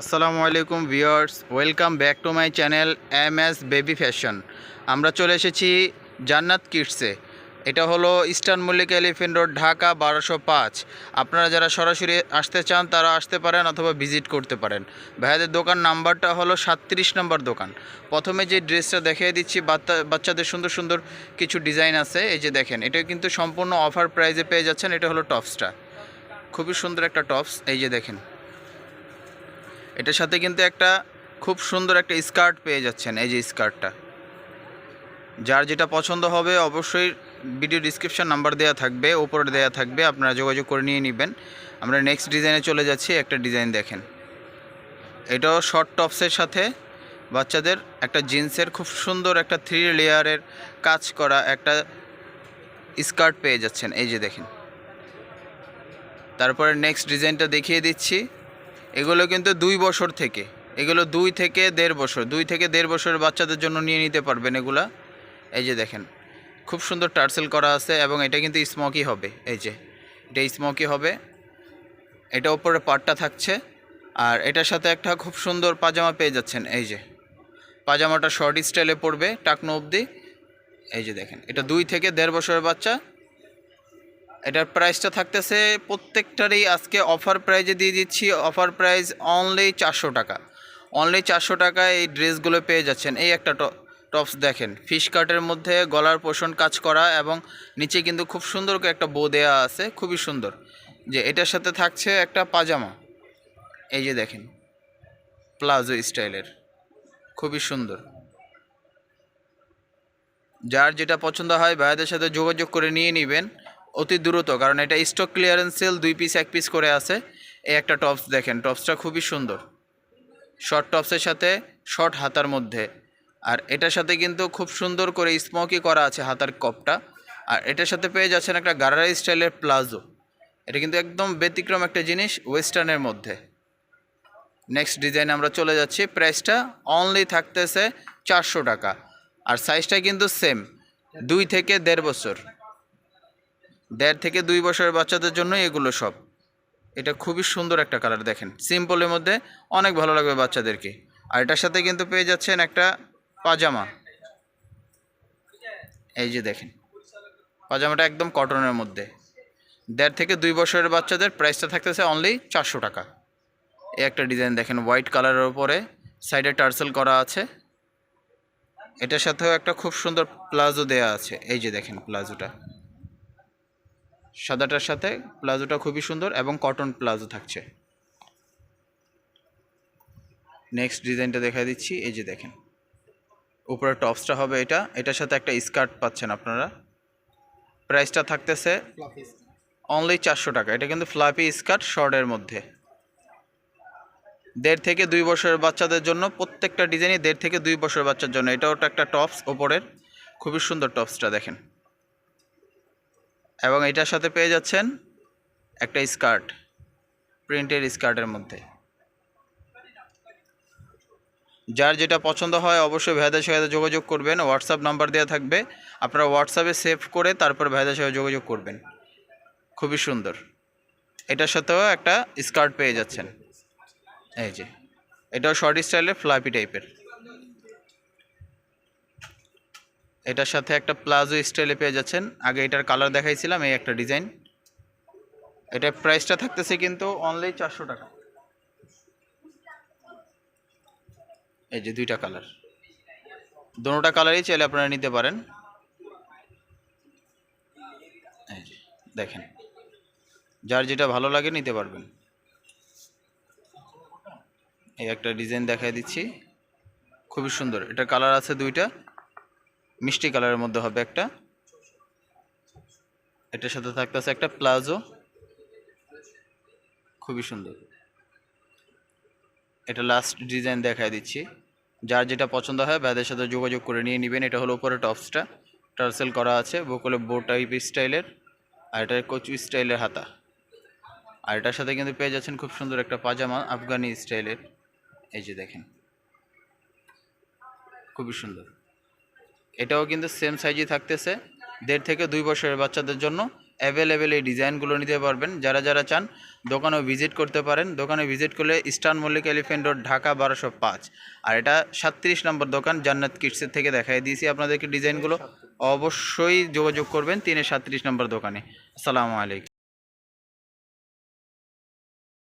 আসসালামু আলাইকুম viewers, welcome back to my channel MS baby fashion. আমরা চলে এসেছি জান্নাত কিডসে। এটা হলো eastern Mallika elephant road, Dhaka 1205। আপনারা যারা সরাসরি আসতে চান তারা আসতে পারেন অথবা ভিজিট করতে পারেন। ভাইয়াদের দোকান নাম্বারটা হলো 37 নম্বর দোকান। প্রথমে যে ড্রেসটা দেখিয়ে দিচ্ছি, বাচ্চাদের সুন্দর সুন্দর কিছু ডিজাইন আছে। এই যে দেখেন, এটা কিন্তু সম্পূর্ণ অফার প্রাইসে পেয়ে যাচ্ছেন। এটা হলো টপসটা, খুবই সুন্দর একটা টপস। এই যে দেখেন, এটার সাথে কিন্তু একটা খুব সুন্দর একটা স্কার্ট পেয়ে যাচ্ছেন। এই যে স্কার্টটা, যার যেটা পছন্দ হবে অবশ্যই ভিডিও ডিসক্রিপশন নাম্বার দেওয়া থাকবে, উপরে দেওয়া থাকবে, আপনারা যোগাযোগ করে নিয়ে নেবেন। আমরা নেক্সট ডিজাইনে চলে যাচ্ছি। একটা ডিজাইন দেখেন, এটাও শর্ট টপসের সাথে বাচ্চাদের একটা জিন্সের খুব সুন্দর একটা 3 লেয়ারের কাজ করা একটা স্কার্ট পেয়ে যাচ্ছেন। এই যে দেখেন, তারপরে নেক্সট ডিজাইনটা দেখিয়ে দিচ্ছি। এগুলো কিন্তু 2 বছর থেকে, এগুলো 2 থেকে 1.5 বছর, 2 থেকে 1.5 বছরের বাচ্চাদের জন্য নিয়ে নিতে পারবেন এগুলা। এই যে দেখেন, খুব সুন্দর টার্সেল করা আছে এবং এটা কিন্তু স্মোকি হবে। এই যে এটা স্মোকি হবে, এটা উপরে পাটটা থাকছে। আর এটার সাথে একটা খুব সুন্দর পাজামা পেয়ে যাচ্ছেন। এই যে পাজামাটা শর্ট স্টাইলে পড়বে টাকনো অবধি। এই যে দেখেন, এটা 2 থেকে 1.5 বছরের বাচ্চা। এটার প্রাইসটা থাকতেছে প্রত্যেকটারই আজকে অফার প্রাইজে দিয়ে দিচ্ছি। অফার প্রাইস অনলি 400 টাকা। অনলি 400 টাকায় এই ড্রেসগুলো পেয়ে যাচ্ছেন। এই একটা টপস দেখেন, ফিশ কাটের মধ্যে গলার পোষণ কাজ করা এবং নিচে কিন্তু খুব সুন্দর করে একটা বো দেওয়া আছে, খুবই সুন্দর। যে এটার সাথে থাকছে একটা পাজামা। এই যে দেখেন, প্লাজো স্টাইলের, খুবই সুন্দর। যার যেটা পছন্দ হয় ভাইয়াদের সাথে যোগাযোগ করে নিয়ে নেবেন অতি দ্রুত, কারণ এটা stock clearance sale, 2 piece 1 piece করে আছে। এই একটা টপস দেখেন, টপসটা খুবই সুন্দর, শর্ট টপসের সাথে শর্ট হাতার মধ্যে। আর এটার সাথে কিন্তু খুব সুন্দর করে স্মোকি করা আছে হাতার কপটা। আর এটার সাথে পেয়ে যাচ্ছেন একটা গারারা স্টাইলের প্লাজো। এটা কিন্তু একদম ব্যতিক্রম একটা জিনিস ওয়েস্টার্নের মধ্যে। নেক্সট ডিজাইনে আমরা চলে যাচ্ছি। প্রাইসটা অনলি থাকতেছে 400 টাকা। আর সাইজটা কিন্তু সেম, 2 থেকে 1.5 বছর, 1.5 থেকে 2 বছরের বাচ্চাদের জন্য এগুলো সব। এটা খুবই সুন্দর একটা কালার দেখেন, সিম্পলের মধ্যে অনেক ভালো লাগবে বাচ্চাদেরকে। আর এটার সাথে কিন্তু পেয়ে যাচ্ছেন একটা পাজামা। এই যে দেখেন, পাজামাটা একদম কটনের মধ্যে। 1.5 থেকে 2 বছরের বাচ্চাদের প্রাইসটা থাকতেছে অনলি 400 টাকা। এই একটা ডিজাইন দেখেন, হোয়াইট কালারের উপরে সাইডে টার্সেল করা আছে। এটার সাথেও একটা খুব সুন্দর প্লাজো দেয়া আছে। এই যে দেখেন, প্লাজোটা সাদাটার সাথে প্লাজোটা খুবই সুন্দর এবং কটন প্লাজো থাকছে। নেক্সট ডিজাইনটা দেখা দিচ্ছি। এই যে দেখেন, উপরে টপসটা হবে এটা, এটার সাথে একটা স্কার্ট পাচ্ছেন আপনারা। প্রাইসটা থাকতেছে অনলি 400 টাকা। এটা কিন্তু ফ্লাফি স্কার্ট শর্টের মধ্যে, 1.5 থেকে 2 বছরের বাচ্চাদের জন্য। প্রত্যেকটা ডিজাইনই 1.5 থেকে 2 বছরের বাচ্চার জন্য। এটাও একটা টপস ওপরের, খুবই সুন্দর টপসটা দেখেন। এবং এটার সাথে পেয়ে যাচ্ছেন একটা স্কার্ট, প্রিন্টের স্কার্টের মধ্যে। যার যেটা পছন্দ হয় অবশ্যই ভাইদের সাথে যোগাযোগ করবেন। হোয়াটসঅ্যাপ নাম্বার দেওয়া থাকবে, আপনারা হোয়াটসঅ্যাপে সেভ করে তারপর ভাইদের সাথে যোগাযোগ করবেন। খুবই সুন্দর। এটার সাথেও একটা স্কার্ট পেয়ে যাচ্ছেন। এই যে এটাও শর্ট স্টাইলের ফ্লাপি টাইপের। এটার সাথে একটা প্লাজো স্টাইলে পেয়ে যাচ্ছেন। আগে এটার কালার দেখাইছিলাম, এই একটা ডিজাইন। এটার প্রাইসটা থাকতেছে কিন্তু অনলি 400 টাকা। এই যে 2টা কালার, দুটোটা কালারই চাইলে আপনারা নিতে পারেন। এই যে দেখেন, যার যেটা ভালো লাগে নিতে পারবেন। এই একটা ডিজাইন দেখাই দিচ্ছি, খুবই সুন্দর। এটা কালার আছে 2টা, মিষ্টি কালারের মধ্যে হবে একটা। এটার সাথে থাকতেছে একটা প্লাজো, খুবই সুন্দর। এটা লাস্ট ডিজাইন দেখাই দিচ্ছি। যার যেটা পছন্দ হয় ভাইদের সাথে যোগাযোগ করে নিয়ে নেবেন। এটা হলো উপরে টপসটা টার্সেল করা আছে, বকলে বো টাইপ স্টাইলের। আর এটা কচু স্টাইলের হাতা। আর এটার সাথে কিন্তু পেয়ে যাচ্ছেন খুব সুন্দর একটা পাজামা আফগানি স্টাইলের। এই যে দেখেন, খুবই সুন্দর। এটাও কিন্তু সেম সাইজই থাকতেছে, 1.5 থেকে 2 বছরের বাচ্চাদের জন্য। অ্যাভেলেবেল এই ডিজাইনগুলো নিতে পারবেন। যারা যারা চান দোকানেও ভিজিট করতে পারেন। দোকানে ভিজিট করলে Eastern Mallik elephant road, Dhaka 1205। আর এটা 37 নম্বর দোকান, জান্নাত কিডসের থেকে দেখাই দিয়েছি আপনাদেরকে ডিজাইনগুলো। অবশ্যই যোগাযোগ করবেন 337 নম্বর দোকানে। আসসালামু আলাইকুম।